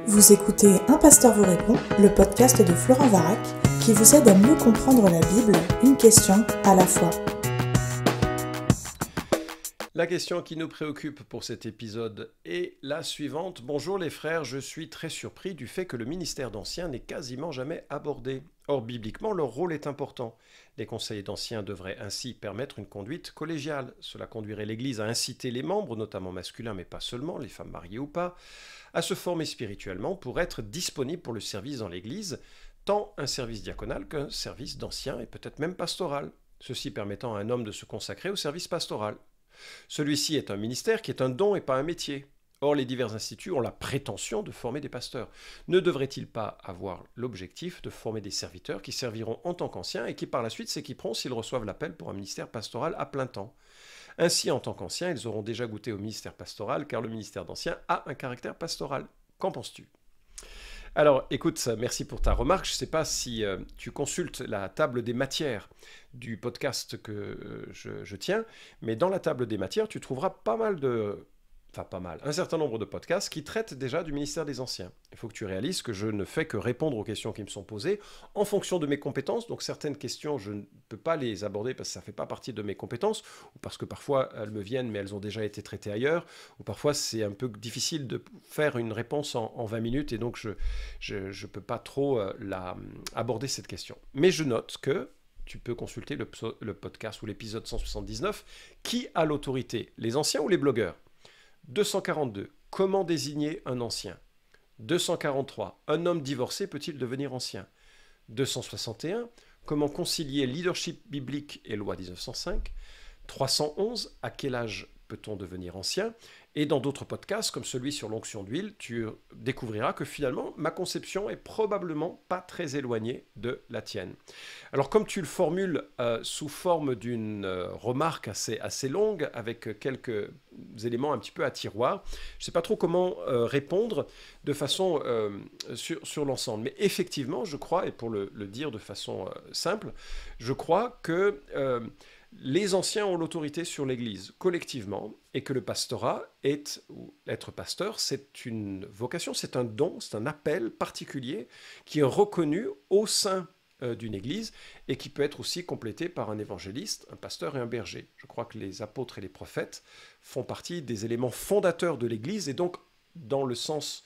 Vous écoutez Un pasteur vous répond, le podcast de Florent Varac, qui vous aide à mieux comprendre la Bible, une question à la fois. La question qui nous préoccupe pour cet épisode est la suivante. Bonjour les frères, je suis très surpris du fait que le ministère d'anciens n'est quasiment jamais abordé. Or, bibliquement, leur rôle est important. Les conseillers d'anciens devraient ainsi permettre une conduite collégiale. Cela conduirait l'Église à inciter les membres, notamment masculins, mais pas seulement, les femmes mariées ou pas, à se former spirituellement pour être disponibles pour le service dans l'Église, tant un service diaconal qu'un service d'anciens et peut-être même pastoral, ceci permettant à un homme de se consacrer au service pastoral. Celui-ci est un ministère qui est un don et pas un métier. Or, les divers instituts ont la prétention de former des pasteurs. Ne devraient-ils pas avoir l'objectif de former des serviteurs qui serviront en tant qu'anciens et qui par la suite s'équiperont s'ils reçoivent l'appel pour un ministère pastoral à plein temps? Ainsi, en tant qu'anciens, ils auront déjà goûté au ministère pastoral car le ministère d'anciens a un caractère pastoral. Qu'en penses-tu ? Alors, écoute, merci pour ta remarque. Je ne sais pas si tu consultes la table des matières du podcast que je tiens, mais dans la table des matières, tu trouveras un certain nombre de podcasts qui traitent déjà du ministère des Anciens. Il faut que tu réalises que je ne fais que répondre aux questions qui me sont posées en fonction de mes compétences. Donc certaines questions, je ne peux pas les aborder parce que ça ne fait pas partie de mes compétences, ou parce que parfois elles me viennent mais elles ont déjà été traitées ailleurs, ou parfois c'est un peu difficile de faire une réponse en 20 minutes et donc je ne peux pas trop aborder cette question. Mais je note que tu peux consulter le podcast ou l'épisode 179. Qui a l'autorité, les anciens ou les blogueurs ? 242. Comment désigner un ancien ? 243. Un homme divorcé peut-il devenir ancien ? 261. Comment concilier leadership biblique et loi 1905 ? 311. À quel âge peut-on devenir ancien ? Et dans d'autres podcasts, comme celui sur l'onction d'huile, tu découvriras que finalement, ma conception est probablement pas très éloignée de la tienne. Alors, comme tu le formules sous forme d'une remarque assez longue, avec quelques éléments un petit peu à tiroir, je ne sais pas trop comment répondre de façon sur l'ensemble. Mais effectivement, je crois, et pour le dire de façon simple, je crois que les anciens ont l'autorité sur l'Église collectivement et que le pastorat ou être pasteur, c'est une vocation, c'est un don, c'est un appel particulier qui est reconnu au sein d'une Église et qui peut être aussi complété par un évangéliste, un pasteur et un berger. Je crois que les apôtres et les prophètes font partie des éléments fondateurs de l'Église et donc, dans le sens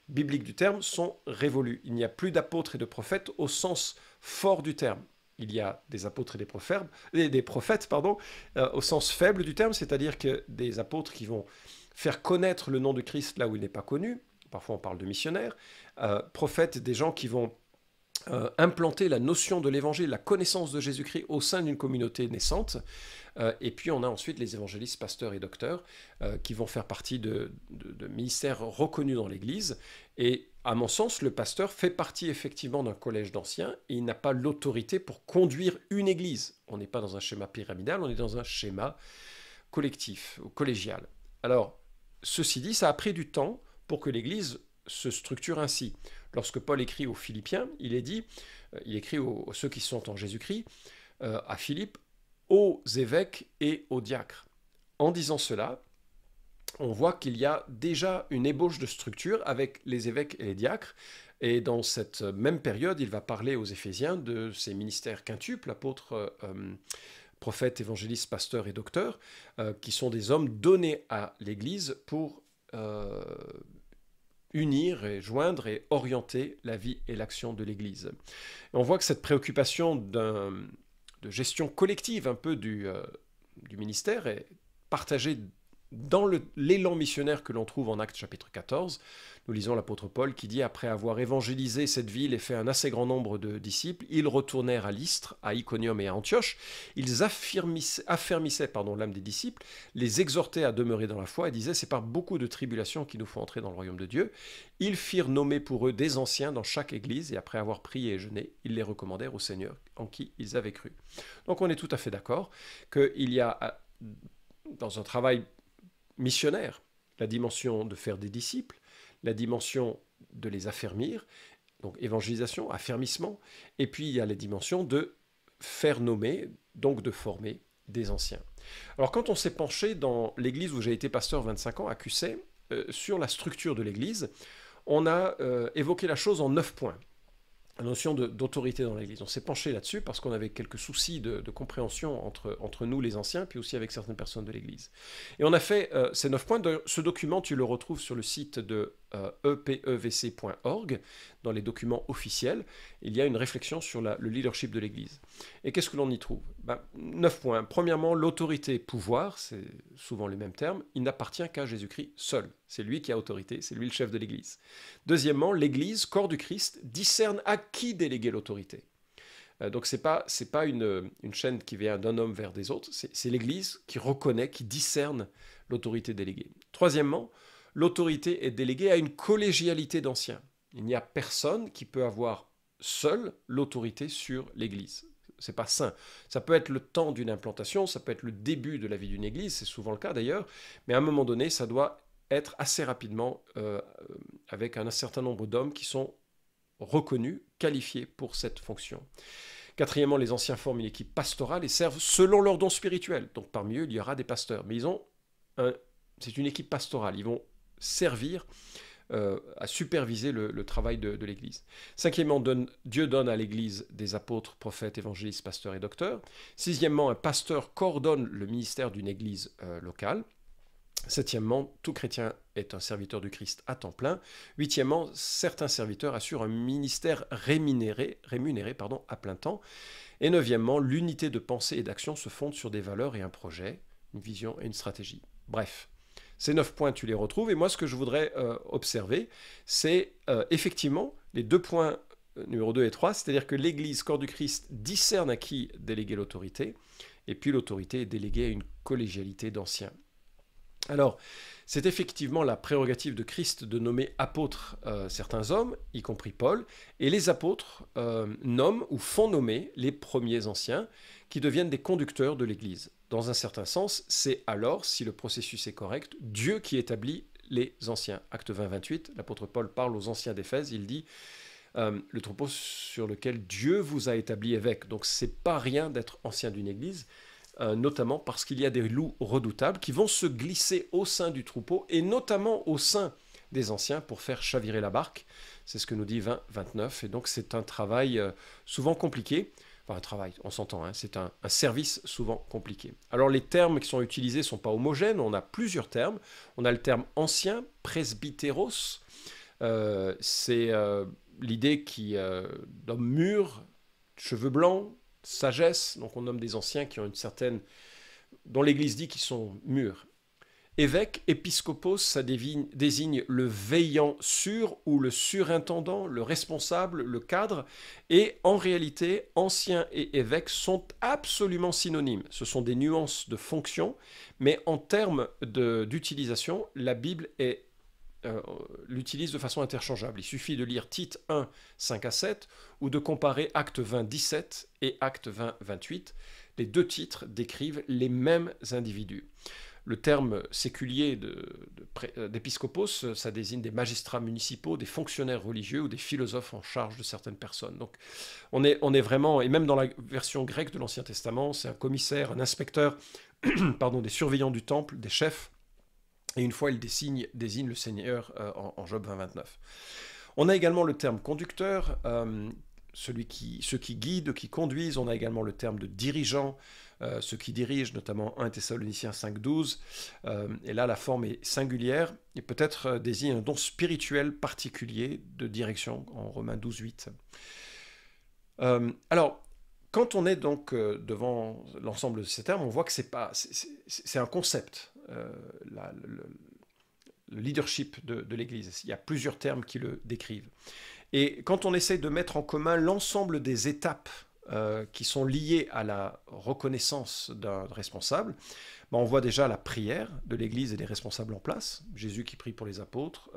biblique du terme, sont révolus. Il n'y a plus d'apôtres et de prophètes au sens fort du terme. Il y a des apôtres et des prophètes, au sens faible du terme, c'est-à-dire que des apôtres qui vont faire connaître le nom de Christ là où il n'est pas connu, parfois on parle de missionnaires, prophètes, des gens qui vont implanter la notion de l'évangile, la connaissance de Jésus-Christ au sein d'une communauté naissante, et puis on a ensuite les évangélistes, pasteurs et docteurs qui vont faire partie de ministères reconnus dans l'Église, et à mon sens, le pasteur fait partie effectivement d'un collège d'anciens et il n'a pas l'autorité pour conduire une église. On n'est pas dans un schéma pyramidal, on est dans un schéma collectif ou collégial. Alors, ceci dit, ça a pris du temps pour que l'église se structure ainsi. Lorsque Paul écrit aux Philippiens, il écrit aux ceux qui sont en Jésus-Christ, à Philippe, aux évêques et aux diacres. En disant cela, on voit qu'il y a déjà une ébauche de structure avec les évêques et les diacres. Et dans cette même période, il va parler aux Éphésiens de ces ministères quintuples, apôtres, prophètes, évangélistes, pasteurs et docteurs, qui sont des hommes donnés à l'Église pour unir et joindre et orienter la vie et l'action de l'Église. Et on voit que cette préoccupation de gestion collective un peu du ministère est partagée dans l'élan missionnaire que l'on trouve en Actes chapitre 14, nous lisons l'apôtre Paul qui dit « Après avoir évangélisé cette ville et fait un assez grand nombre de disciples, ils retournèrent à Lystre, à Iconium et à Antioche. Ils affermissaient l'âme des disciples, les exhortaient à demeurer dans la foi et disaient « C'est par beaucoup de tribulations qu'il nous faut entrer dans le royaume de Dieu. » Ils firent nommer pour eux des anciens dans chaque église et après avoir prié et jeûné, ils les recommandèrent au Seigneur en qui ils avaient cru. Donc on est tout à fait d'accord qu'il y a dans un travail missionnaire, la dimension de faire des disciples, la dimension de les affermir, donc évangélisation, affermissement, et puis il y a la dimension de faire nommer, donc de former des anciens. Alors quand on s'est penché dans l'église où j'ai été pasteur 25 ans, à Cusset, sur la structure de l'église, on a évoqué la chose en 9 points. La notion d'autorité dans l'Église. On s'est penché là-dessus parce qu'on avait quelques soucis de compréhension entre nous les anciens, puis aussi avec certaines personnes de l'Église. Et on a fait ces 9 points. Ce document, tu le retrouves sur le site de epevc.org, dans les documents officiels. Il y a une réflexion sur le leadership de l'Église. Et qu'est-ce que l'on y trouve? 9 points. Premièrement, l'autorité, pouvoir, c'est souvent les mêmes termes, il n'appartient qu'à Jésus-Christ seul. C'est lui qui a autorité, c'est lui le chef de l'Église. Deuxièmement, l'Église, corps du Christ, discerne à qui déléguer l'autorité. Donc c'est pas une chaîne qui vient d'un homme vers des autres, c'est l'Église qui reconnaît, qui discerne l'autorité déléguée. Troisièmement, l'autorité est déléguée à une collégialité d'anciens. Il n'y a personne qui peut avoir seul l'autorité sur l'Église. C'est pas sain. Ça peut être le temps d'une implantation, ça peut être le début de la vie d'une église, c'est souvent le cas d'ailleurs, mais à un moment donné, ça doit être assez rapidement avec un certain nombre d'hommes qui sont reconnus, qualifiés pour cette fonction. Quatrièmement, les anciens forment une équipe pastorale et servent selon leurs dons spirituels. Donc parmi eux, il y aura des pasteurs, mais c'est une équipe pastorale, ils vont servir à superviser le travail de l'Église. Cinquièmement, Dieu donne à l'Église des apôtres, prophètes, évangélistes, pasteurs et docteurs. Sixièmement, un pasteur coordonne le ministère d'une Église locale. Septièmement, tout chrétien est un serviteur du Christ à temps plein. Huitièmement, certains serviteurs assurent un ministère rémunéré à plein temps. Et neuvièmement, l'unité de pensée et d'action se fonde sur des valeurs et un projet, une vision et une stratégie. Bref. Ces 9 points, tu les retrouves. Et moi, ce que je voudrais observer, c'est effectivement les 2 points numéro 2 et 3, c'est-à-dire que l'Église, corps du Christ, discerne à qui déléguer l'autorité, et puis l'autorité est déléguée à une collégialité d'anciens. Alors, c'est effectivement la prérogative de Christ de nommer apôtres certains hommes, y compris Paul, et les apôtres nomment ou font nommer les premiers anciens qui deviennent des conducteurs de l'Église. Dans un certain sens, c'est alors, si le processus est correct, Dieu qui établit les anciens. Acte 20, 28, l'apôtre Paul parle aux anciens d'Éphèse, il dit le troupeau sur lequel Dieu vous a établi évêque. Donc c'est pas rien d'être ancien d'une église, notamment parce qu'il y a des loups redoutables qui vont se glisser au sein du troupeau et notamment au sein des anciens pour faire chavirer la barque. C'est ce que nous dit 20, 29. Et donc c'est un travail souvent compliqué. Enfin, un travail, on s'entend, hein, c'est un service souvent compliqué. Alors les termes qui sont utilisés ne sont pas homogènes, on a plusieurs termes. On a le terme ancien, presbytéros, c'est l'idée d'homme mûr, cheveux blancs, sagesse, donc on nomme des anciens qui ont une certaine, dont l'Église dit qu'ils sont mûrs. Évêque, épiscopos, ça désigne le veillant sur ou le surintendant, le responsable, le cadre. Et en réalité, ancien et évêque sont absolument synonymes. Ce sont des nuances de fonction, mais en termes d'utilisation, la Bible l'utilise de façon interchangeable. Il suffit de lire Tite 1, 5 à 7, ou de comparer Acte 20, 17 et Acte 20, 28. Les deux titres décrivent les mêmes individus. Le terme séculier d'épiscopos, ça désigne des magistrats municipaux, des fonctionnaires religieux ou des philosophes en charge de certaines personnes. Donc on est vraiment, et même dans la version grecque de l'Ancien Testament, c'est un commissaire, un inspecteur, des surveillants du temple, des chefs, et une fois il désigne le Seigneur en Job 20, 29. On a également le terme conducteur, ceux qui guident, qui conduisent. On a également le terme de dirigeant, ceux qui dirigent, notamment 1 Thessaloniciens 5, 12. Et là, la forme est singulière et peut-être désigne un don spirituel particulier de direction en Romains 12, 8. Alors, quand on est donc devant l'ensemble de ces termes, on voit que c'est un concept, le leadership de l'Église. Il y a plusieurs termes qui le décrivent. Et quand on essaie de mettre en commun l'ensemble des étapes qui sont liées à la reconnaissance d'un responsable, on voit déjà la prière de l'Église et des responsables en place. Jésus qui prie pour les apôtres.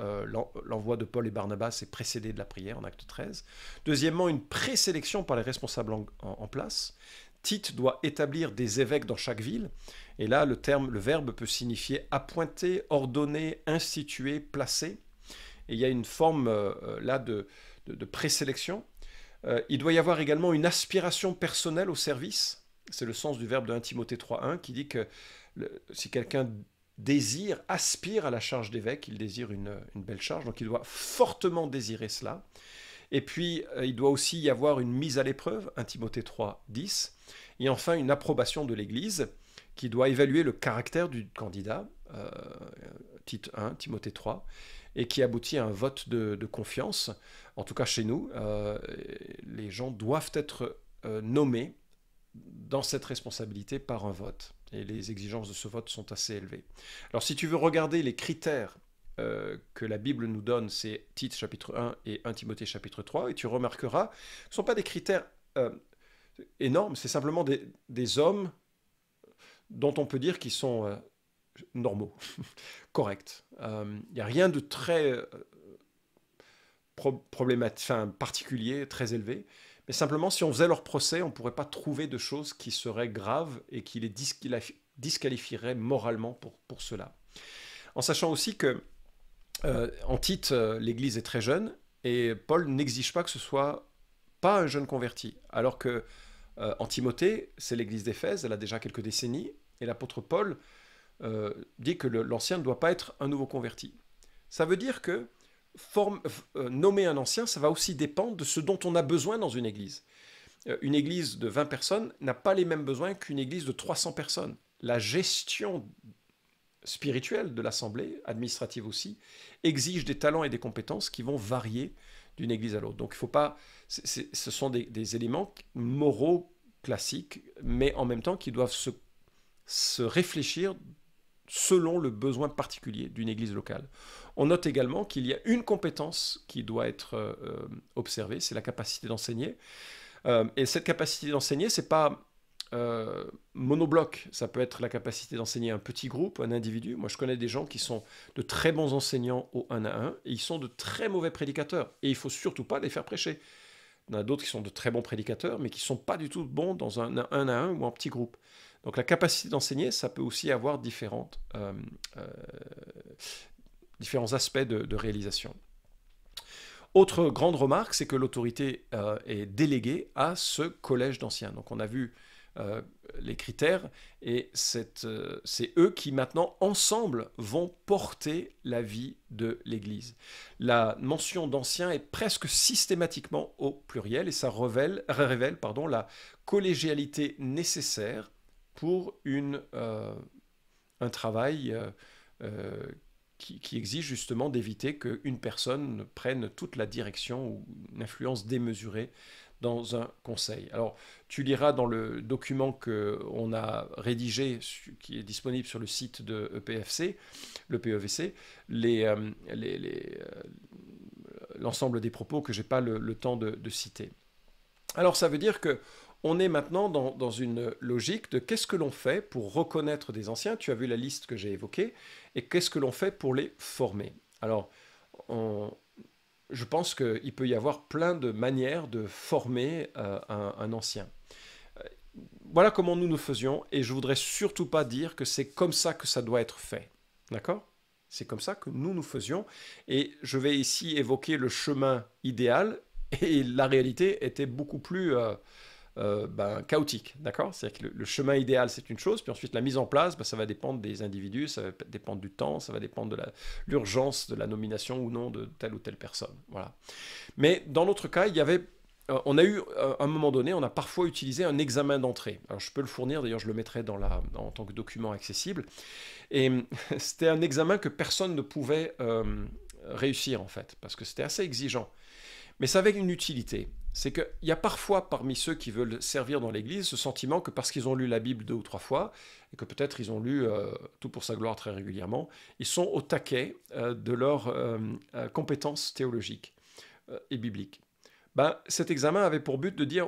L'envoi de Paul et Barnabas est précédé de la prière en acte 13. Deuxièmement, une présélection par les responsables en place. Tite doit établir des évêques dans chaque ville. Et là, le verbe peut signifier appointer, ordonner, instituer, placer. Et il y a une forme là de présélection. Il doit y avoir également une aspiration personnelle au service. C'est le sens du verbe de 1 Timothée 3.1 qui dit que si quelqu'un désire, aspire à la charge d'évêque, il désire une belle charge, donc il doit fortement désirer cela. Et puis, il doit aussi y avoir une mise à l'épreuve, 1 Timothée 3, 10, et enfin une approbation de l'Église qui doit évaluer le caractère du candidat, titre 1, Timothée 3, et qui aboutit à un vote de confiance. En tout cas, chez nous, les gens doivent être nommés dans cette responsabilité par un vote. Et les exigences de ce vote sont assez élevées. Alors si tu veux regarder les critères que la Bible nous donne, c'est Tite chapitre 1 et 1 Timothée chapitre 3, et tu remarqueras, ce ne sont pas des critères énormes, c'est simplement des hommes dont on peut dire qu'ils sont normaux, corrects. Il n'y a rien de très problématique, enfin, particulier, très élevé. Mais simplement, si on faisait leur procès, on ne pourrait pas trouver de choses qui seraient graves et qui les disqualifieraient moralement pour cela. En sachant aussi que en Tite, l'Église est très jeune et Paul n'exige pas que ce soit pas un jeune converti. Alors que en Timothée, c'est l'Église d'Éphèse, elle a déjà quelques décennies, et l'apôtre Paul dit que l'ancien ne doit pas être un nouveau converti. Ça veut dire que nommer un ancien, ça va aussi dépendre de ce dont on a besoin dans une église. Une église de 20 personnes n'a pas les mêmes besoins qu'une église de 300 personnes. La gestion spirituelle de l'assemblée, administrative aussi, exige des talents et des compétences qui vont varier d'une église à l'autre. Donc il faut pas, ce sont des éléments moraux classiques, mais en même temps qui doivent se réfléchir selon le besoin particulier d'une église locale. On note également qu'il y a une compétence qui doit être observée, c'est la capacité d'enseigner. Et cette capacité d'enseigner, c'est pas monobloc, ça peut être la capacité d'enseigner un petit groupe, un individu. Moi, je connais des gens qui sont de très bons enseignants au 1 à 1, et ils sont de très mauvais prédicateurs. Et il ne faut surtout pas les faire prêcher. Il y en a d'autres qui sont de très bons prédicateurs, mais qui ne sont pas du tout bons dans un 1 à 1 ou un petit groupe. Donc la capacité d'enseigner, ça peut aussi avoir différents aspects de réalisation. Autre grande remarque, c'est que l'autorité est déléguée à ce collège d'anciens. Donc on a vu les critères, et c'est eux qui maintenant, ensemble, vont porter la vie de l'Église. La mention d'anciens est presque systématiquement au pluriel, et ça révèle la collégialité nécessaire pour un travail qui exige justement d'éviter qu'une personne prenne toute la direction ou une influence démesurée dans un conseil. Alors, tu liras dans le document qu'on a rédigé, qui est disponible sur le site de EPFC, le PEVC, l'ensemble des propos que je n'ai pas le temps de citer. Alors, ça veut dire que on est maintenant dans une logique de qu'est-ce que l'on fait pour reconnaître des anciens. Tu as vu la liste que j'ai évoquée, et qu'est-ce que l'on fait pour les former. Alors, je pense qu'il peut y avoir plein de manières de former un ancien. Voilà comment nous faisions, et je voudrais surtout pas dire que c'est comme ça que ça doit être fait. D'accord ? C'est comme ça que nous faisions, et je vais ici évoquer le chemin idéal, et la réalité était beaucoup plus chaotique, d'accord ? C'est-à-dire que le chemin idéal, c'est une chose, puis ensuite la mise en place, ça va dépendre des individus, ça va dépendre du temps, ça va dépendre de l'urgence de la nomination ou non de telle ou telle personne. Voilà. Mais dans notre cas, on a eu, à un moment donné, on a parfois utilisé un examen d'entrée. Alors je peux le fournir, d'ailleurs je le mettrai en tant que document accessible. Et c'était un examen que personne ne pouvait réussir en fait, parce que c'était assez exigeant. Mais ça avait une utilité. C'est qu'il y a parfois parmi ceux qui veulent servir dans l'Église ce sentiment que parce qu'ils ont lu la Bible 2 ou 3 fois, et que peut-être ils ont lu Tout pour sa gloire très régulièrement, ils sont au taquet de leurs compétences théologiques et bibliques. Cet examen avait pour but de dire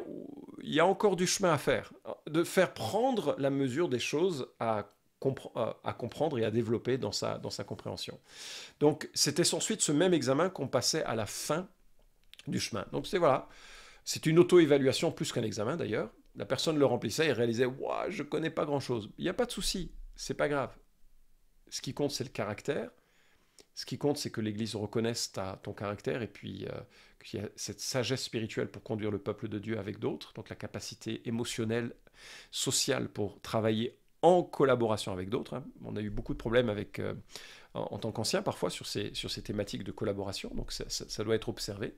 il y a encore du chemin à faire, de faire prendre la mesure des choses à comprendre et à développer dans sa compréhension. Donc c'était ensuite ce même examen qu'on passait à la fin du chemin. Donc c'est une auto-évaluation plus qu'un examen d'ailleurs. La personne le remplissait et réalisait « je ne connais pas grand-chose ». Il n'y a pas de souci, c'est pas grave. Ce qui compte, c'est le caractère. Ce qui compte, c'est que l'Église reconnaisse ton caractère, et puis qu'il y a cette sagesse spirituelle pour conduire le peuple de Dieu avec d'autres, donc la capacité émotionnelle, sociale pour travailler en collaboration avec d'autres. Hein. On a eu beaucoup de problèmes avec, en tant qu'ancien parfois sur ces thématiques de collaboration, donc ça doit être observé.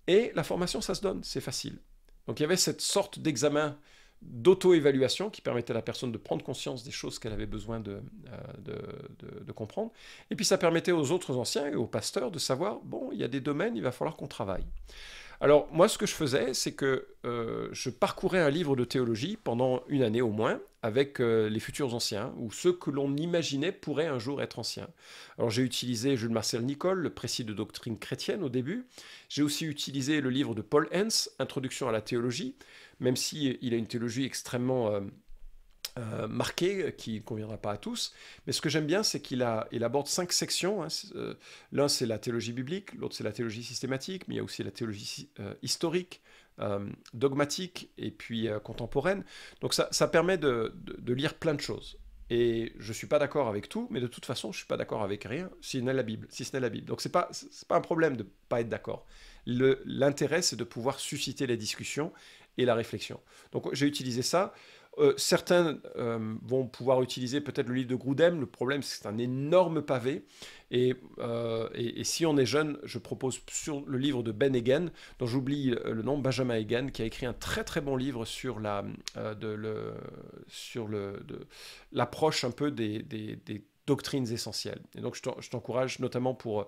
Et la formation, ça se donne, c'est facile. Donc il y avait cette sorte d'examen d'auto-évaluation qui permettait à la personne de prendre conscience des choses qu'elle avait besoin de comprendre. Et puis ça permettait aux autres anciens et aux pasteurs de savoir, bon, il y a des domaines, il va falloir qu'on travaille. Alors moi, ce que je faisais, c'est que je parcourais un livre de théologie pendant une année au moins, avec les futurs anciens, ou ceux que l'on imaginait pourraient un jour être anciens. Alors j'ai utilisé Jules Marcel Nicolle, le précis de doctrine chrétienne au début. J'ai aussi utilisé le livre de Paul Hens, Introduction à la théologie, même s'il a une théologie extrêmement marquée, qui ne conviendra pas à tous. Mais ce que j'aime bien, c'est qu'il aborde 5 sections. Hein. L'un, c'est la théologie biblique, l'autre, c'est la théologie systématique, mais il y a aussi la théologie historique, dogmatique et puis contemporaine. Donc ça permet de lire plein de choses. Et je ne suis pas d'accord avec tout, mais de toute façon, je ne suis pas d'accord avec rien, si ce n'est la Bible. Donc ce n'est pas un problème de ne pas être d'accord. L'intérêt, c'est de pouvoir susciter la discussion et la réflexion. Donc j'ai utilisé ça. Certains vont pouvoir utiliser peut-être le livre de Grudem. Le problème, c'est que c'est un énorme pavé. Et si on est jeune, je propose sur le livre de Ben Egan, dont j'oublie le nom, Benjamin Egan, qui a écrit un très très bon livre sur l'approche un peu des doctrines essentielles. Et donc je t'encourage notamment pour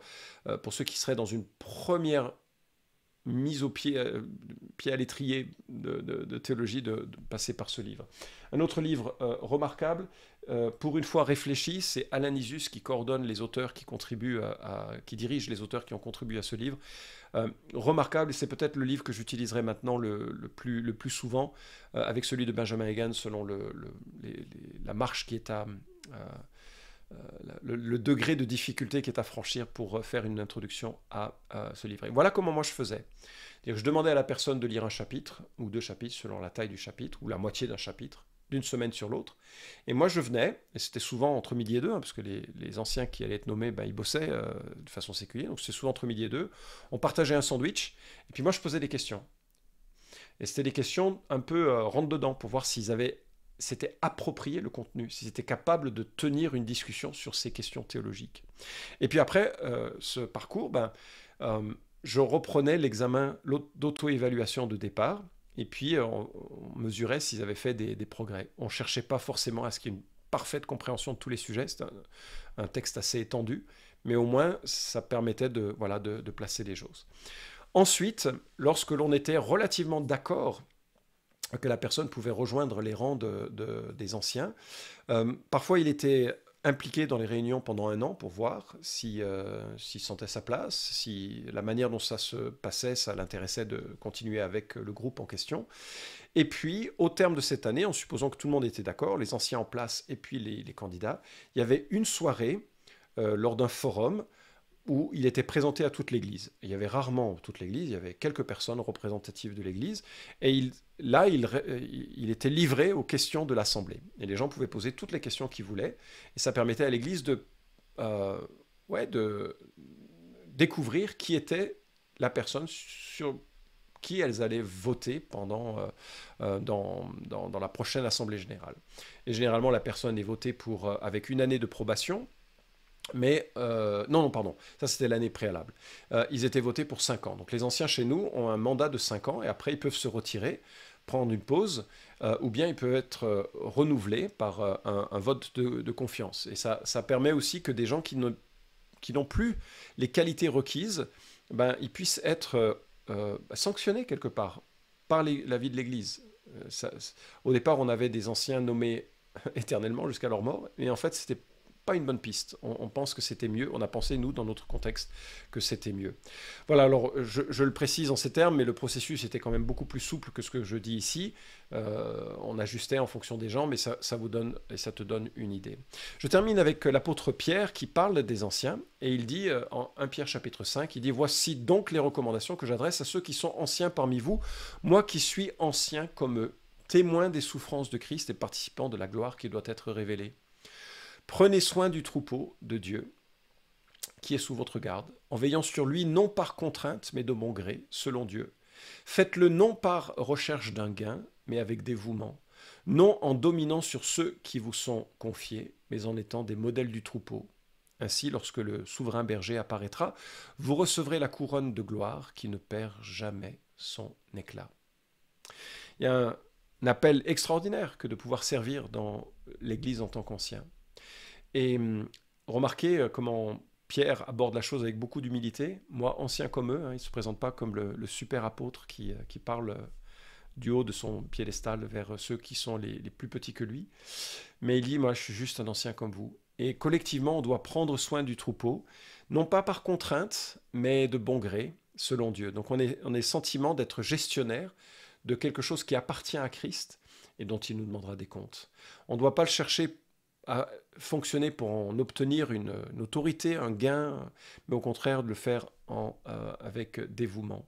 ceux qui seraient dans une première mise au pied à l'étrier de théologie, de passer par ce livre. Un autre livre remarquable, pour une fois réfléchi, c'est Alain Isus qui coordonne les auteurs qui contribuent qui dirige les auteurs qui ont contribué à ce livre. Remarquable, et c'est peut-être le livre que j'utiliserai maintenant le plus souvent, avec celui de Benjamin Egan, selon la marche qui est le degré de difficulté qui est à franchir pour faire une introduction à ce livre. Et voilà comment moi je faisais. Je demandais à la personne de lire un chapitre, ou 2 chapitres selon la taille du chapitre, ou la moitié d'un chapitre, d'une semaine sur l'autre. Et moi je venais, et c'était souvent entre midi et 2, hein, parce que les anciens qui allaient être nommés, ils bossaient de façon séculière, donc c'était souvent entre midi et 2. On partageait un sandwich, et puis moi je posais des questions. Et c'était des questions un peu rentre-dedans, pour voir s'était approprié le contenu, s'ils étaient capables de tenir une discussion sur ces questions théologiques. Et puis après ce parcours, je reprenais l'examen d'auto-évaluation de départ, et puis on mesurait s'ils avaient fait des progrès. On ne cherchait pas forcément à ce qu'il y ait une parfaite compréhension de tous les sujets, c'est un texte assez étendu, mais au moins ça permettait de placer les choses. Ensuite, lorsque l'on était relativement d'accord que la personne pouvait rejoindre les rangs des anciens. Parfois, il était impliqué dans les réunions pendant 1 an pour voir s'il sentait sa place, si la manière dont ça se passait, ça l'intéressait de continuer avec le groupe en question. Et puis, au terme de cette année, en supposant que tout le monde était d'accord, les anciens en place et puis les candidats, il y avait une soirée lors d'un forum où il était présenté à toute l'Église. Il y avait rarement toute l'Église, il y avait quelques personnes représentatives de l'Église, et il était livré aux questions de l'Assemblée. Et les gens pouvaient poser toutes les questions qu'ils voulaient, et ça permettait à l'Église de découvrir qui était la personne sur qui elles allaient voter dans la prochaine Assemblée générale. Et généralement, la personne est votée avec 1 année de probation. Mais, pardon, ça c'était l'année préalable. Ils étaient votés pour 5 ans. Donc les anciens chez nous ont un mandat de 5 ans et après ils peuvent se retirer, prendre une pause, ou bien ils peuvent être renouvelés par un vote de confiance. Et ça permet aussi que des gens qui n'ont plus les qualités requises, ils puissent être sanctionnés quelque part par la vie de l'Église. Au départ, on avait des anciens nommés éternellement jusqu'à leur mort, et en fait c'était pas une bonne piste. On pense que c'était mieux. On a pensé, nous, dans notre contexte, que c'était mieux. Voilà, alors je le précise en ces termes, mais le processus était quand même beaucoup plus souple que ce que je dis ici. On ajustait en fonction des gens, mais ça vous donne, et ça te donne une idée. Je termine avec l'apôtre Pierre qui parle des anciens, et il dit, en 1 Pierre chapitre 5, il dit « Voici donc les recommandations que j'adresse à ceux qui sont anciens parmi vous, moi qui suis ancien comme eux, témoin des souffrances de Christ et participant de la gloire qui doit être révélée. Prenez soin du troupeau de Dieu qui est sous votre garde, en veillant sur lui non par contrainte, mais de bon gré, selon Dieu. Faites-le non par recherche d'un gain, mais avec dévouement, non en dominant sur ceux qui vous sont confiés, mais en étant des modèles du troupeau. Ainsi, lorsque le souverain berger apparaîtra, vous recevrez la couronne de gloire qui ne perd jamais son éclat. Il y a un appel extraordinaire que de pouvoir servir dans l'Église en tant qu'ancien. Et remarquez comment Pierre aborde la chose avec beaucoup d'humilité. Moi, ancien comme eux, il ne se présente pas comme le super apôtre qui parle du haut de son piédestal vers ceux qui sont les plus petits que lui. Mais il dit, moi, je suis juste un ancien comme vous. Et collectivement, on doit prendre soin du troupeau, non pas par contrainte, mais de bon gré, selon Dieu. Donc on est sentiment d'être gestionnaire de quelque chose qui appartient à Christ et dont il nous demandera des comptes. On ne doit pas le chercher à fonctionner pour en obtenir une autorité, un gain, mais au contraire de le faire avec dévouement.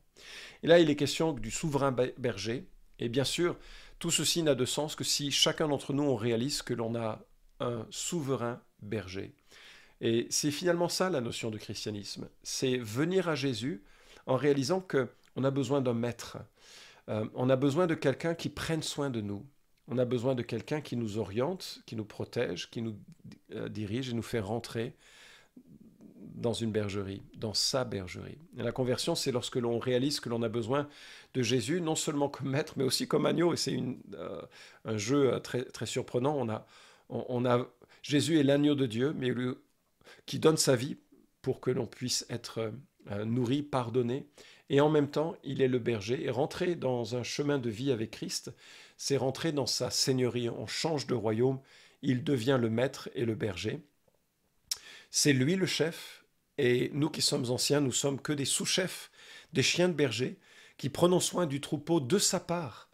Et là, il est question du souverain berger. Et bien sûr, tout ceci n'a de sens que si chacun d'entre nous, on réalise que l'on a un souverain berger. Et c'est finalement ça la notion de christianisme. C'est venir à Jésus en réalisant qu'on a besoin d'un maître. On a besoin de quelqu'un qui prenne soin de nous. On a besoin de quelqu'un qui nous oriente, qui nous protège, qui nous dirige et nous fait rentrer dans une bergerie, dans sa bergerie. Et la conversion, c'est lorsque l'on réalise que l'on a besoin de Jésus, non seulement comme maître, mais aussi comme agneau. Et c'est un jeu très, très surprenant. Jésus est l'agneau de Dieu, mais qui donne sa vie pour que l'on puisse être nourri, pardonné. Et en même temps, il est le berger. Et rentrer dans un chemin de vie avec Christ, c'est rentrer dans sa seigneurie. On change de royaume, il devient le maître et le berger. C'est lui le chef, et nous qui sommes anciens, nous sommes que des sous-chefs, des chiens de berger, qui prenons soin du troupeau de sa part,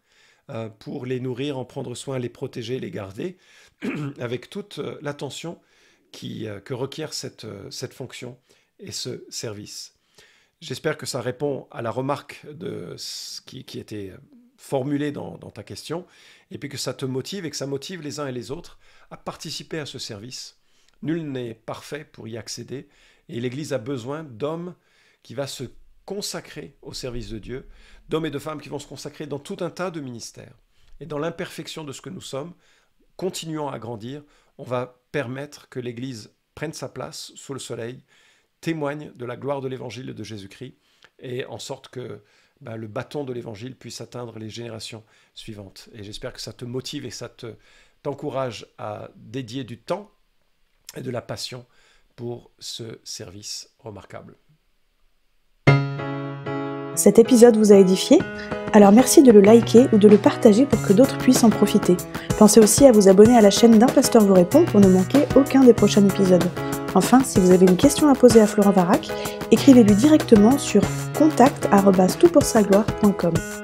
pour les nourrir, en prendre soin, les protéger, les garder, avec toute l'attention que requiert cette fonction et ce service. J'espère que ça répond à la remarque qui était formulée dans ta question, et puis que ça te motive et que ça motive les uns et les autres à participer à ce service. Nul n'est parfait pour y accéder, et l'Église a besoin d'hommes qui vont se consacrer au service de Dieu, d'hommes et de femmes qui vont se consacrer dans tout un tas de ministères. Et dans l'imperfection de ce que nous sommes, continuant à grandir, on va permettre que l'Église prenne sa place sous le soleil, témoigne de la gloire de l'Évangile de Jésus-Christ, et en sorte que le bâton de l'Évangile puisse atteindre les générations suivantes. Et j'espère que ça te motive et ça t'encourage à dédier du temps et de la passion pour ce service remarquable. Cet épisode vous a édifié? Alors merci de le liker ou de le partager pour que d'autres puissent en profiter. Pensez aussi à vous abonner à la chaîne d'Un Pasteur vous répond pour ne manquer aucun des prochains épisodes. Enfin, si vous avez une question à poser à Florent Varac, écrivez-lui directement sur contact@toutpoursagloire.com.